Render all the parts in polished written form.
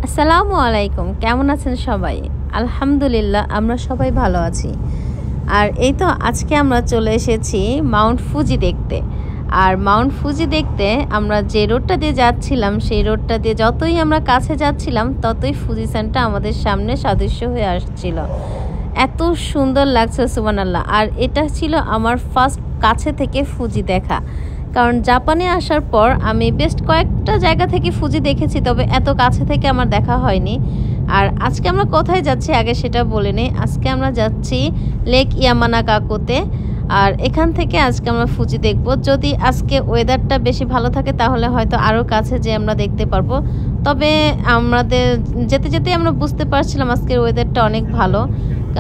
আসসালামু আলাইকুম, কেমন আছেন সবাই? আলহামদুলিল্লাহ, আমরা সবাই ভালো আছি। আর এই তো আজকে আমরা চলে এসেছি মাউন্ট ফুজি দেখতে। আর মাউন্ট ফুজি দেখতে আমরা যে রোডটা দিয়ে যাচ্ছিলাম, সেই রোডটা দিয়ে যতই আমরা কাছে যাচ্ছিলাম ততই ফুজি সানটা আমাদের সামনে সাদৃশ্য হয়ে আসছিল। এত সুন্দর লাগছে, সুবহানাল্লাহ। আর এটা ছিল আমার ফার্স্ট কাছে থেকে ফুজি দেখা, কারণ জাপানে আসার পর আমি বেশ কয়েকটা জায়গা থেকে ফুজি দেখেছি, তবে এত কাছে থেকে আমার দেখা হয়নি। আর আজকে আমরা কোথায় যাচ্ছি আগে সেটা বলে নেই। আজকে আমরা যাচ্ছি লেক ইয়ামানাকাকোতে। আর এখান থেকে আজকে আমরা ফুজি দেখব। যদি আজকে ওয়েদারটা বেশি ভালো থাকে তাহলে হয়তো আরও কাছে যে আমরা দেখতে পারবো। তবে আমাদের যেতে যেতে আমরা বুঝতে পারছিলাম আজকের ওয়েদারটা অনেক ভালো।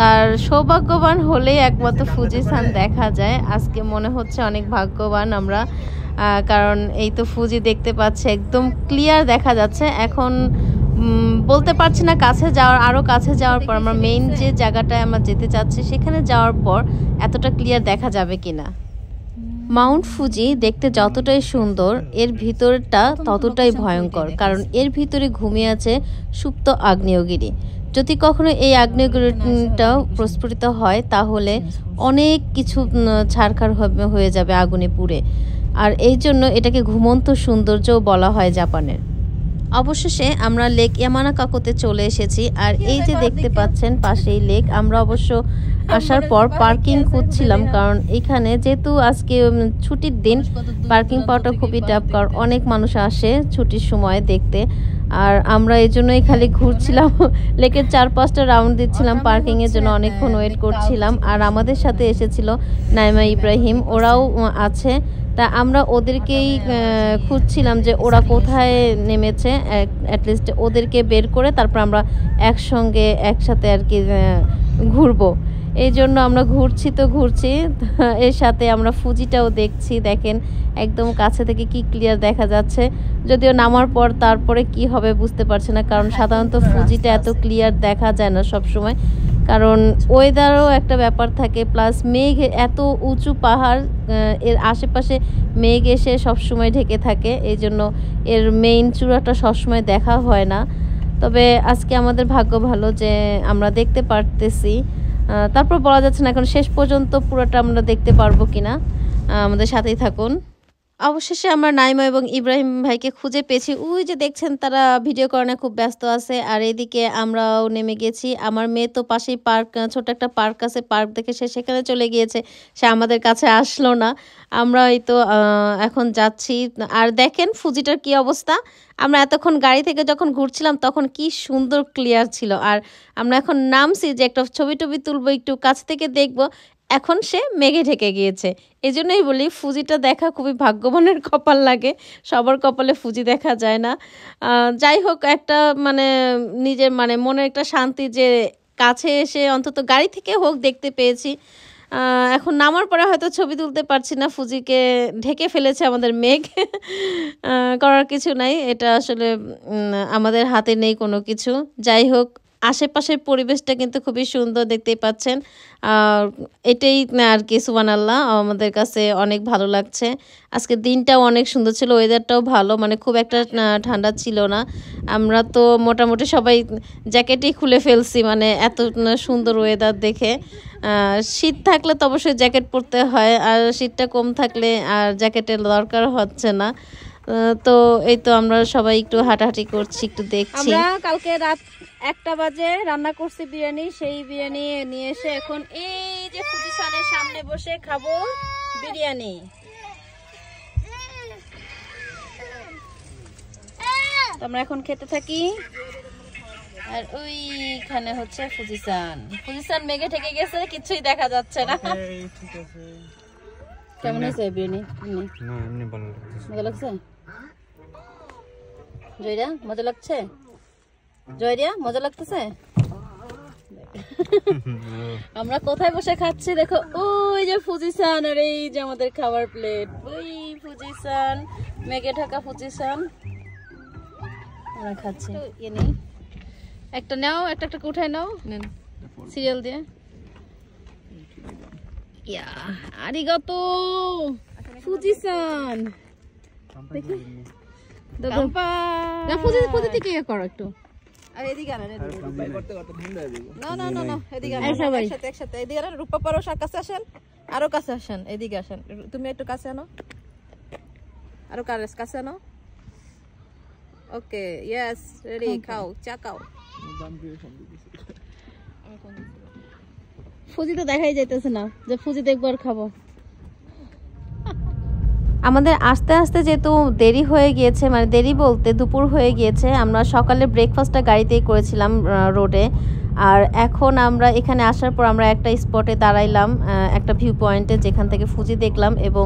আর সৌভাগ্যবান হলেই একমাত্র ফুজি সান দেখা যায়। আজকে মনে হচ্ছে অনেক ভাগ্যবান আমরা, কারণ এই তো ফুজি দেখতে পাচ্ছি, একদম ক্লিয়ার দেখা যাচ্ছে। এখন বলতে পারছি না কাছে যাওয়ার, আরও কাছে যাওয়ার পর আমরা মেইন যে জায়গাটায় আমরা যেতে চাচ্ছি সেখানে যাওয়ার পর এতটা ক্লিয়ার দেখা যাবে কিনা। মাউন্ট ফুজি দেখতে যতটাই সুন্দর, এর ভিতরটা ততটাই ভয়ঙ্কর, কারণ এর ভিতরে ঘুমিয়ে আছে সুপ্ত আগ্নেয়গিরি। যদি কখনো এই আগ্নেয়গিরিটা প্রস্ফুটিত হয় তাহলে অনেক কিছু ছারখার হয়ে যাবে আগুনে পুড়ে। আর এই জন্য এটাকে ঘুমন্ত সৌন্দর্যও বলা হয় জাপানের। অবশেষে আমরা লেক ইয়ামানাকাকোতে চলে এসেছি। আর এই যে দেখতে পাচ্ছেন পাশেই লেক। আমরা অবশ্য আসার পর পার্কিং খুঁজছিলাম, কারণ এখানে যেহেতু আজকে ছুটির দিন, পার্কিং পাওয়াটা খুবই টাফ, কারণ অনেক মানুষ আসে ছুটির সময় দেখতে। আর আমরা এই জন্যই খালি ঘুরছিলাম, লেকের 4-5টা রাউন্ড দিচ্ছিলাম, পার্কিংয়ের জন্য অনেকক্ষণ ওয়েট করছিলাম। আর আমাদের সাথে এসেছিল নাইমা ইব্রাহিম, ওরাও আছে। তা আমরা ওদেরকেই খুঁজছিলাম যে ওরা কোথায় নেমেছে, অ্যাটলিস্ট ওদেরকে বের করে তারপর আমরা একসাথে আর কি ঘুরবো। এই জন্য আমরা ঘুরছি, এর সাথে আমরা ফুজিটাও দেখছি। দেখেন একদম কাছে থেকে কি ক্লিয়ার দেখা যাচ্ছে, যদিও নামার পর তারপরে কি হবে বুঝতে পারছি না, কারণ সাধারণত ফুজিটা এত ক্লিয়ার দেখা যায় না সব সময়, কারণ ওয়েদারও একটা ব্যাপার থাকে, প্লাস মেঘ, এত উঁচু পাহাড়, এর আশেপাশে মেঘ এসে সবসময় ঢেকে থাকে, এই জন্য এর মেইন চূড়াটা সবসময় দেখা হয় না। তবে আজকে আমাদের ভাগ্য ভালো যে আমরা দেখতে পারতেছি। তারপর বলা যাচ্ছে না এখন শেষ পর্যন্ত পুরোটা আমরা দেখতে পারবো কিনা। আমাদের সাথেই থাকুন। অবশেষে আমরা নাইমা এবং ইব্রাহিম ভাইকে খুঁজে পেয়েছি। ওই যে দেখছেন তারা ভিডিও করানো খুব ব্যস্ত আছে। আর এইদিকে আমরাও নেমে গেছি। আমার মেয়ে তো পাশেই পার্ক, ছোট একটা পার্ক আছে, পার্ক দেখে সে সেখানে চলে গিয়েছে, সে আমাদের কাছে আসলো না। আমরা এই তো এখন যাচ্ছি। আর দেখেন ফুজিটার কি অবস্থা। আমরা এতক্ষণ গাড়ি থেকে যখন ঘুরছিলাম তখন কি সুন্দর ক্লিয়ার ছিল। আর আমরা এখন নামছি যে একটা ছবি টবি তুলবো, একটু কাছ থেকে দেখবো, এখন সে মেঘে ঢেকে গিয়েছে। এই জন্যই বলি ফুজিটা দেখা খুবই ভাগ্যবানের কপাল লাগে, সবার কপালে ফুজি দেখা যায় না। যাই হোক, একটা মানে নিজের মানে মনের একটা শান্তি যে কাছে এসে অন্তত গাড়ি থেকে হোক দেখতে পেয়েছি। এখন নামার পরে হয়তো ছবি তুলতে পারছি না, ফুজিকে ঢেকে ফেলেছে আমাদের মেঘ। করার কিছু নাই, এটা আসলে আমাদের হাতে নেই কোনো কিছু। যাই হোক, আশেপাশের পরিবেশটা কিন্তু খুবই সুন্দর, দেখতেই পাচ্ছেন। এটাই আর কি, সুবহানাল্লাহ, আমাদের কাছে অনেক ভালো লাগছে। আজকের দিনটাও অনেক সুন্দর ছিল, ওয়েদারটাও ভালো, মানে খুব একটা ঠান্ডা ছিল না। আমরা তো মোটামুটি সবাই জ্যাকেটই খুলে ফেলছি, মানে এত সুন্দর ওয়েদার দেখে। শীত থাকলে তো অবশ্যই জ্যাকেট পরতে হয়, আর শীতটা কম থাকলে আর জ্যাকেটের দরকার হচ্ছে না। তো এই তো আমরা সবাই একটু হাঁটাহাঁটি করছি, একটু দেখছি। আমরা কালকে রাত 1টা বাজে রান্না করছি বিরিয়ানি, সেই বিরিয়ানি নিয়ে এসে এখন এই যে ফুজি সানের সামনে বসে খাবো বিরিয়ানি। আমরা এখন খেতে থাকি। আর ওইখানে হচ্ছে ফুজিসান মেঘে ঠেকে গেছে, কিছুই দেখা যাচ্ছে না। কেমন হয়েছে বিরিয়ানি? মজা লাগছে? জয়রা মজা লাগছে? জয়রিয়া মজা লাগতেছে? আমরা কোথায় বসে খাচ্ছি দেখো, ওই যে ফুজিসান, আর এই যে আমাদের খাবার প্লেট, ওই ফুজিসান, মেঘে ঢাকা ফুজিসান আমরা খাচ্ছি। একটা নাও, একটা উঠায় নাও, নেন সিরিয়াল দিয়ে। ইয়া আরিগাতো ফুজিসান। দেখি ফুজি থেকে করো একটু। আর এদিকে আনেন না না না না এদিকে এই সবাই। একসাথে একসাথে এদিকে আনেন রূপা পারো কাছে আসেন আরো কাছে আসেন এদিকে আসেন তুমি একটু কাছে আনো আরো কাছে আনো ওকে ইয়েস রেডি খাও চা খাও ফুজি তো দেখাই যাইতেছে না যে ফুজি দেখবো আর খাবো। আমাদের আস্তে আস্তে যেহেতু দেরি হয়ে গিয়েছে, মানে দেরি বলতে দুপুর হয়ে গিয়েছে, আমরা সকালে ব্রেকফাস্টটা গাড়িতেই করেছিলাম রোডে। আর এখন আমরা এখানে আসার পর আমরা একটা স্পটে দাঁড়াইলাম, একটা ভিউ পয়েন্টে, যেখান থেকে ফুজি দেখলাম এবং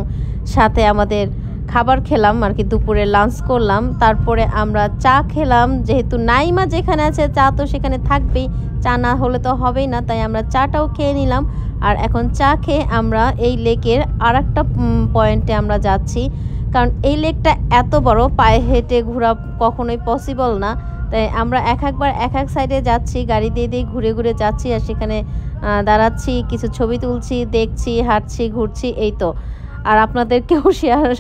সাথে আমাদের খাবার খেলাম আর কি, দুপুরে লাঞ্চ করলাম। তারপরে আমরা চা খেলাম, যেহেতু নাইমা যেখানে আছে চা তো সেখানে থাকবেই, চা না হলে তো হবেই না, তাই আমরা চাটাও খেয়ে নিলাম। আর এখন চা খেয়ে আমরা এই লেকের আর একটা পয়েন্টে আমরা যাচ্ছি, কারণ এই লেকটা এত বড়, পায়ে হেঁটে ঘোরা কখনোই পসিবল না। তাই আমরা একবার এক সাইডে যাচ্ছি, গাড়ি দিয়ে দিয়ে ঘুরে ঘুরে যাচ্ছি, আর সেখানে দাঁড়াচ্ছি, কিছু ছবি তুলছি, দেখছি, হাঁটছি, ঘুরছি, এই তো। আর আপনাদেরকেও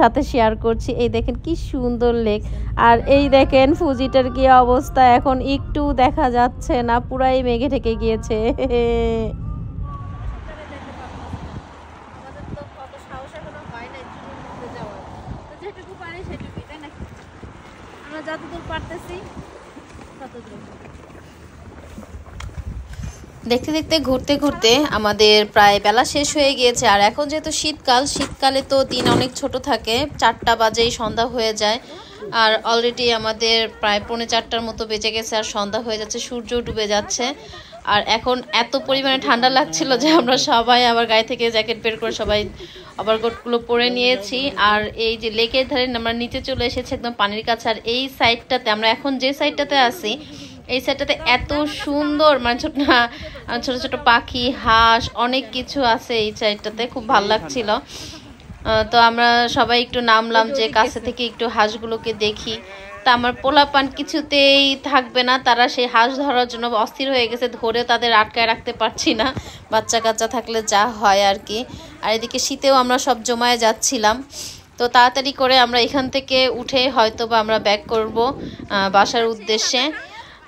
সাথে শেয়ার করছি। এই দেখেন কি সুন্দর লেক, আর এই দেখেন ফুজিটার কি অবস্থা, এখন একটু দেখা যাচ্ছে না, পুরাই মেঘে ঢেকে গিয়েছে। আমরা যতদূর পারতেছি ততদূর। দেখতে দেখতে ঘুরতে ঘুরতে আমাদের প্রায় বেলা শেষ হয়ে গিয়েছে। আর এখন যেহেতু শীতকালে তো দিন অনেক ছোট থাকে, 4টা বাজেই সন্ধ্যা হয়ে যায়। আর অলরেডি আমাদের প্রায় 3:45টার মতো বেজে গেছে, আর সন্ধ্যা হয়ে যাচ্ছে, সূর্য ডুবে যাচ্ছে। আর এখন এত পরিমাণে ঠান্ডা লাগছিল যে আমরা সবাই আবার গায়ে থেকে জ্যাকেট বের করে সবাই ওভারকোটগুলো পরে নিয়েছি। আর এই যে লেকের ধারে আমরা নিচে চলে এসেছি একদম পানির কাছে। আর এই সাইডটাতে, আমরা এখন যে সাইডটাতে আছি, এই সাইডটাতে এত সুন্দর, মানে ছোট ছোট পাখি, হাঁস, অনেক কিছু আছে এই সাইডটাতে, খুব ভালো লাগছিল। তো আমরা সবাই একটু নামলাম যে কাছে থেকে একটু হাঁসগুলোকে দেখি। তা আমার পোলাপান কিছুতেই থাকবে না, তারা সেই হাঁস ধরার জন্য অস্থির হয়ে গেছে, ধরে তাদের আটকায় রাখতে পারছি না, বাচ্চা কাচ্চা থাকলে যা হয় আর কি। আর এদিকে শীতেও আমরা সব জমায়ে যাচ্ছিলাম। তো তাড়াতাড়ি করে আমরা এখান থেকে উঠে হয়তো বা আমরা ব্যাক করব বাসার উদ্দেশ্যে।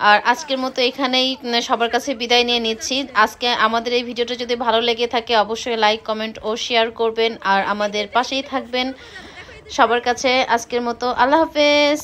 আর আজকের মতো এখানেই সবার কাছে বিদায় নিয়ে নিচ্ছি। আজকে আমাদের এই ভিডিওটা যদি ভালো লেগে থাকে অবশ্যই লাইক, কমেন্ট ও শেয়ার করবেন, আর আমাদের পাশেই থাকবেন। সবার কাছে আজকের মতো আল্লাহ হাফেজ।